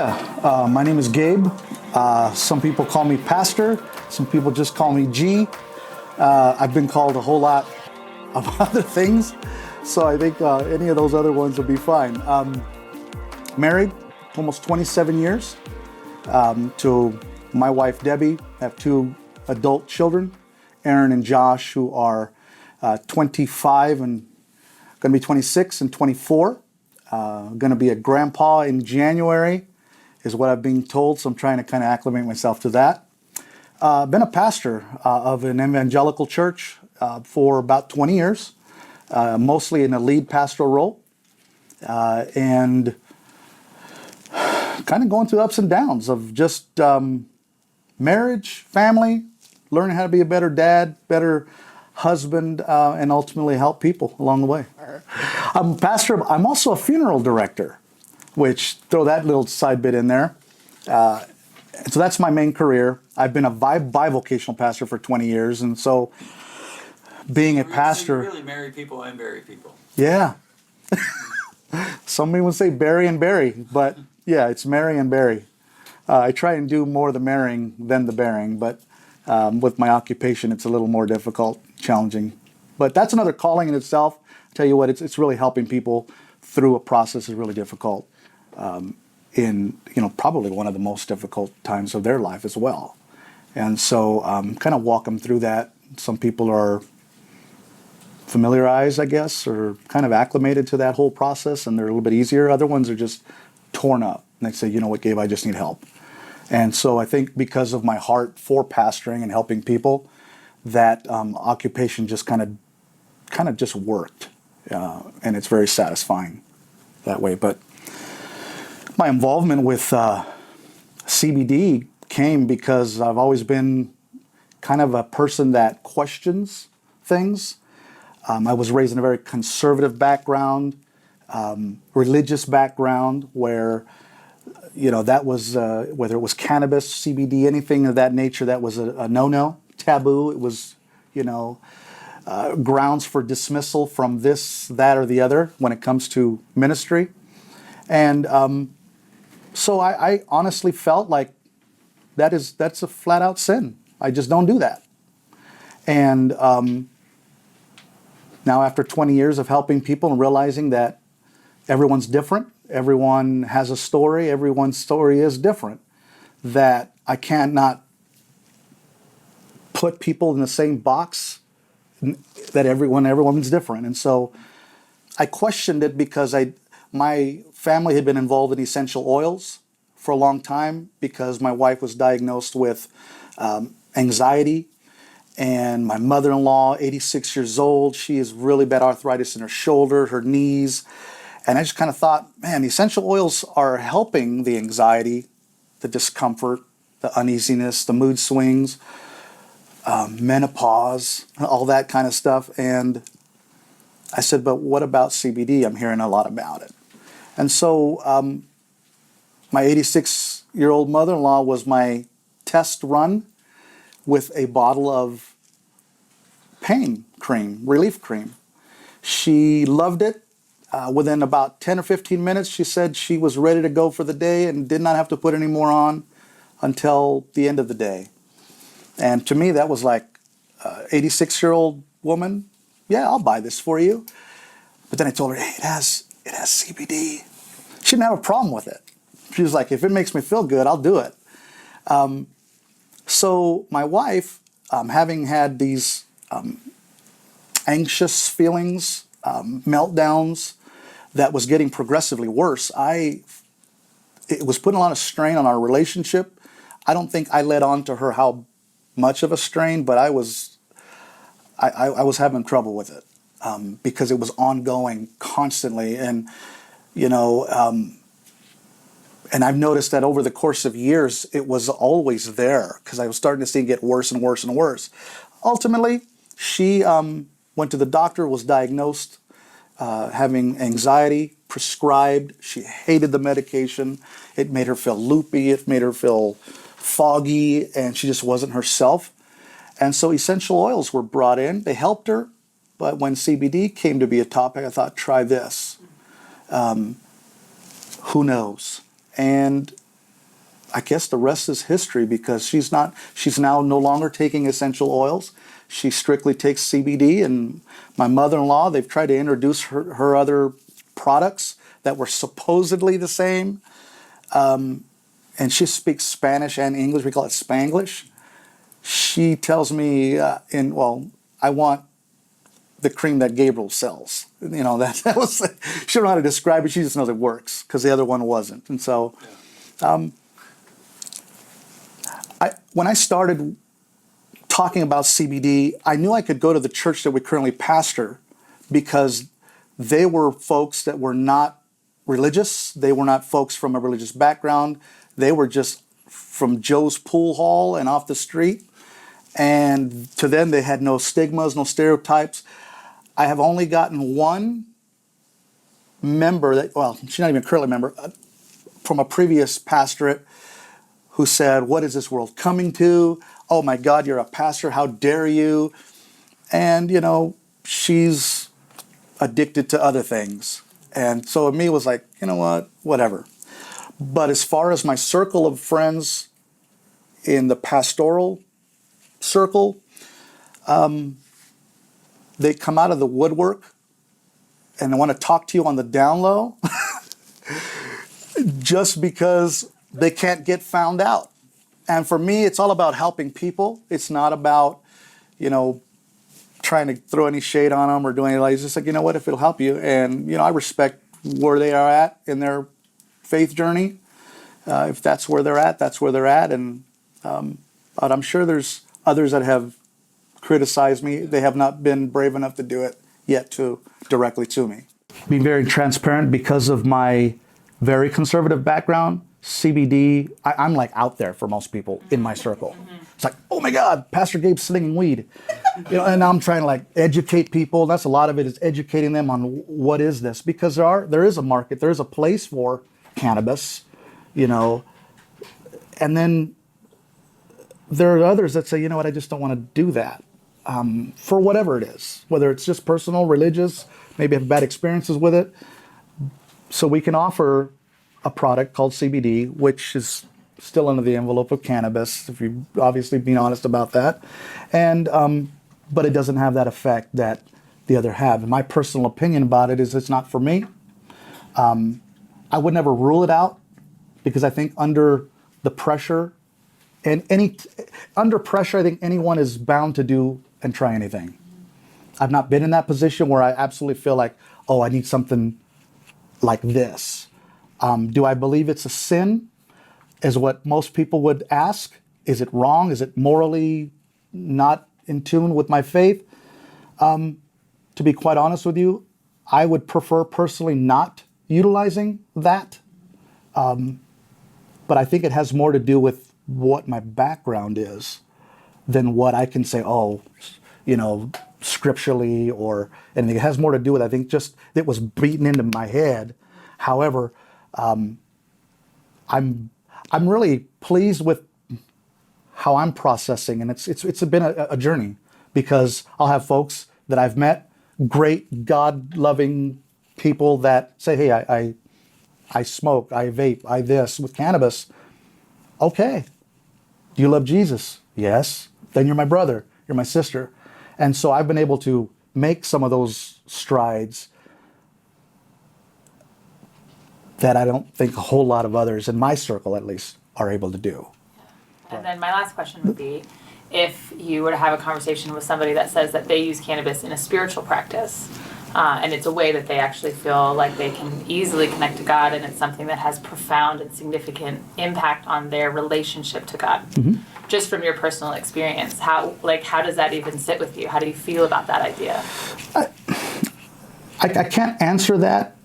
My name is Gabe. Some people call me Pastor. Some people just call me G. I've been called a whole lot of other things, so I think any of those other ones will be fine. Married, almost 27 years to my wife Debbie. I have two adult children, Aaron and Josh, who are 25 and going to be 26 and 24. Going to be a grandpa in January is what I've been told, so I'm trying to kind of acclimate myself to that. Been a pastor of an evangelical church for about 20 years, mostly in a lead pastoral role, and kind of going through ups and downs of just marriage, family, learning how to be a better dad, better husband, and ultimately help people along the way. I'm a pastor. I'm also a funeral director, which throw that little side bit in there. So that's my main career. I've been a bivocational pastor for 20 years, and so being a pastor... You really marry people and bury people. Yeah. Some people would say bury and bury, but yeah, it's marry and bury. I try and do more of the marrying than the burying, but with my occupation, it's a little more difficult, challenging. But that's another calling in itself. I tell you what, it's really helping people through a process is really difficult. In probably one of the most difficult times of their life as well. And so kind of walk them through that. Some people are familiarized, I guess, or kind of acclimated to that whole process, and they're a little bit easier. Other ones are just torn up. And they say, you know what, Gabe, I just need help. And so I think because of my heart for pastoring and helping people, that occupation just kind of just worked. And it's very satisfying that way. But my involvement with CBD came because I've always been kind of a person that questions things. I was raised in a very conservative background, religious background, where that was whether it was cannabis, CBD, anything of that nature, that was a no-no, taboo. It was grounds for dismissal from this, that, or the other when it comes to ministry, and so I honestly felt like that's a flat out sin. I just don't do that. And now after 20 years of helping people and realizing that everyone's different, everyone has a story, everyone's story is different, that I can't not put people in the same box, that everyone's different. And so I questioned it because my family had been involved in essential oils for a long time because my wife was diagnosed with anxiety, and my mother-in-law, 86 years old, she has really bad arthritis in her shoulder, her knees, and I just kind of thought, man, essential oils are helping the anxiety, the discomfort, the uneasiness, the mood swings, menopause, all that kind of stuff. And I said, but what about CBD? I'm hearing a lot about it. And so my 86-year-old mother-in-law was my test run with a bottle of pain cream, relief cream. She loved it. Within about 10 or 15 minutes, she said she was ready to go for the day and did not have to put any more on until the end of the day. And to me, that was like, 86-year-old woman, yeah, I'll buy this for you. But then I told her, hey, it has CBD. She didn't have a problem with it. She was like, if it makes me feel good, I'll do it. So my wife, having had these anxious feelings, meltdowns, that was getting progressively worse, it was putting a lot of strain on our relationship. I don't think I let on to her how much of a strain, but I was having trouble with it because it was ongoing constantly. And and I've noticed that over the course of years, it was always there because I was starting to see it get worse and worse and worse. Ultimately, she went to the doctor, was diagnosed having anxiety, prescribed. She hated the medication. It made her feel loopy. It made her feel foggy, and she just wasn't herself. And so essential oils were brought in. They helped her. But when CBD came to be a topic, I thought, try this. Who knows? And I guess the rest is history because she's now no longer taking essential oils. She strictly takes CBD, and my mother-in-law, they've tried to introduce her other products that were supposedly the same. And she speaks Spanish and English. We call it Spanglish. She tells me, I want the cream that Gabriel sells. You know, that was, she don't know how to describe it. She just knows it works because the other one wasn't. And so when I started talking about CBD, I knew I could go to the church that we currently pastor because they were folks that were not religious. They were not folks from a religious background. They were just from Joe's pool hall and off the street. And to them, they had no stigmas, no stereotypes. I have only gotten one member she's not even currently a member, from a previous pastorate who said, "What is this world coming to? Oh my God, you're a pastor, how dare you?" And, you know, she's addicted to other things. And so me, it was like, you know what, whatever. But as far as my circle of friends in the pastoral circle, they come out of the woodwork and they want to talk to you on the down low just because they can't get found out. And for me, it's all about helping people. It's not about, you know, trying to throw any shade on them or doing anything. It's just like, you know what, if it'll help you. And, you know, I respect where they are at in their faith journey. If that's where they're at, that's where they're at. And but I'm sure there's others that have criticized me. They have not been brave enough to do it yet directly to me. Being very transparent because of my very conservative background, CBD, I'm like out there for most people in my circle. It's like, oh my God, Pastor Gabe's slinging weed. You know, and I'm trying to like educate people. That's a lot of it, is educating them on what is this, because there is a market, there is a place for cannabis, you know. And then there are others that say, you know what, I just don't want to do that for whatever it is, whether it's just personal, religious, maybe have bad experiences with it. So we can offer a product called CBD, which is still under the envelope of cannabis, if you're obviously being honest about that. And but it doesn't have that effect that the other have. And my personal opinion about it is it's not for me. I would never rule it out because I think under the pressure, under pressure, I think anyone is bound to do and try anything. I've not been in that position where I absolutely feel like, oh, I need something like this. Do I believe it's a sin? Is what most people would ask. Is it wrong? Is it morally not in tune with my faith? To be quite honest with you, I would prefer personally not utilizing that. But I think it has more to do with what my background is than what I can say, oh, you know, scripturally or anything. It has more to do with, I think, just it was beaten into my head. However, I'm really pleased with how I'm processing, and it's been a journey, because I'll have folks that I've met, great God-loving people that say, hey, I smoke, I vape, I this with cannabis. Okay. Do you love Jesus? Yes. Then you're my brother, you're my sister. And so I've been able to make some of those strides that I don't think a whole lot of others, in my circle at least, are able to do. And then my last question would be, if you were to have a conversation with somebody that says that they use cannabis in a spiritual practice, and it's a way that they actually feel like they can easily connect to God, and it's something that has profound and significant impact on their relationship to God. Mm-hmm. Just from your personal experience, how does that even sit with you? How do you feel about that idea? I can't answer that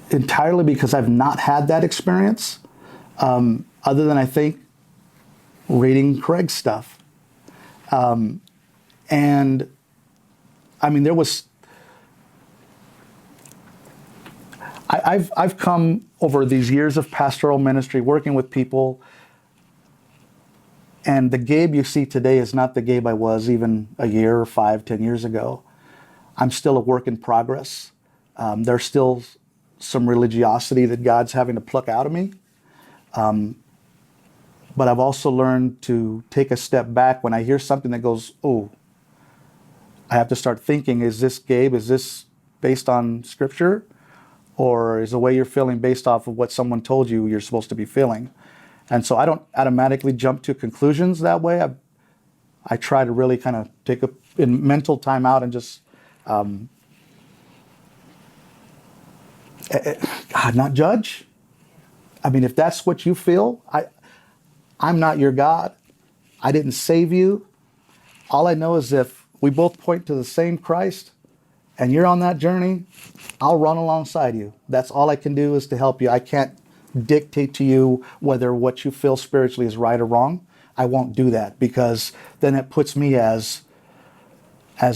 entirely because I've not had that experience, other than I think reading Craig's stuff. And I mean, I've come over these years of pastoral ministry, working with people, and the Gabe you see today is not the Gabe I was even a year or 5, 10 years ago. I'm still a work in progress. There's still some religiosity that God's having to pluck out of me. But I've also learned to take a step back when I hear something that goes, oh, I have to start thinking, is this, Gabe, is this based on scripture? Or is the way you're feeling based off of what someone told you you're supposed to be feeling? And so I don't automatically jump to conclusions that way. I try to really kind of take a mental time out and just, God, not judge. I mean, if that's what you feel, I'm not your God. I didn't save you. All I know is if we both point to the same Christ and you're on that journey, I'll run alongside you. That's all I can do is to help you. I can't dictate to you whether what you feel spiritually is right or wrong. I won't do that, because then it puts me as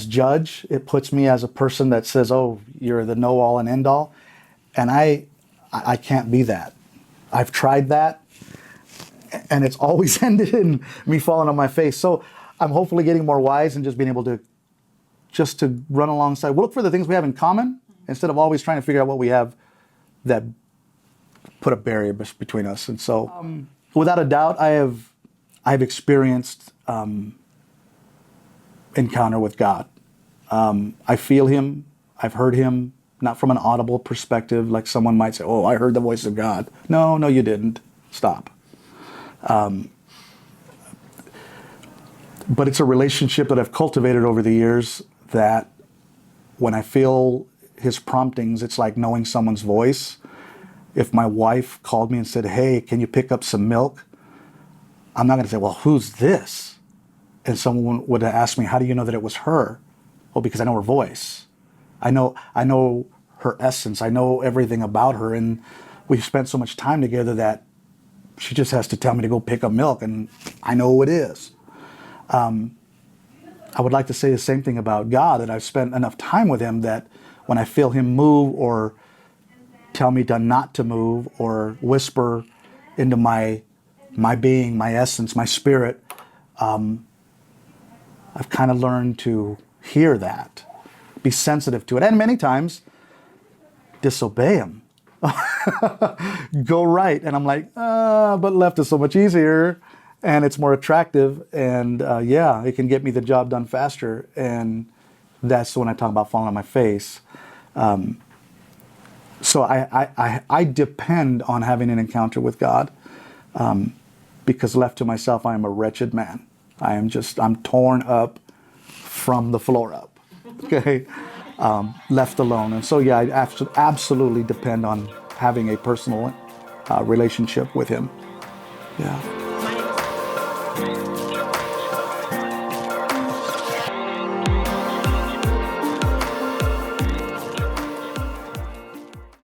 judge. It puts me as a person that says, oh, you're the know-all and end-all. And I can't be that. I've tried that, and it's always ended in me falling on my face. So I'm hopefully getting more wise and just being able to run alongside. We'll look for the things we have in common instead of always trying to figure out what we have that put a barrier between us. And so, without a doubt, I've experienced encounter with God. I feel Him. I've heard Him, not from an audible perspective, like someone might say, "Oh, I heard the voice of God." No, you didn't. Stop. But it's a relationship that I've cultivated over the years, that when I feel His promptings, it's like knowing someone's voice. If my wife called me and said, "Hey, can you pick up some milk?" I'm not going to say, "Well, who's this?" And someone would ask me, "How do you know that it was her?" Well, because I know her voice. I know her essence. I know everything about her. And we've spent so much time together that she just has to tell me to go pick up milk, and I know who it is. I would like to say the same thing about God, that I've spent enough time with Him that when I feel Him move or tell me not to move or whisper into my being, my essence, my spirit, I've kind of learned to hear that, be sensitive to it, and many times disobey Him. Go right. And I'm like, but left is so much easier and it's more attractive. And it can get me the job done faster. And that's when I talk about falling on my face. So I depend on having an encounter with God, because left to myself, I am a wretched man. I'm torn up from the floor up, okay? Left alone. And so, I absolutely depend on having a personal relationship with Him. Yeah.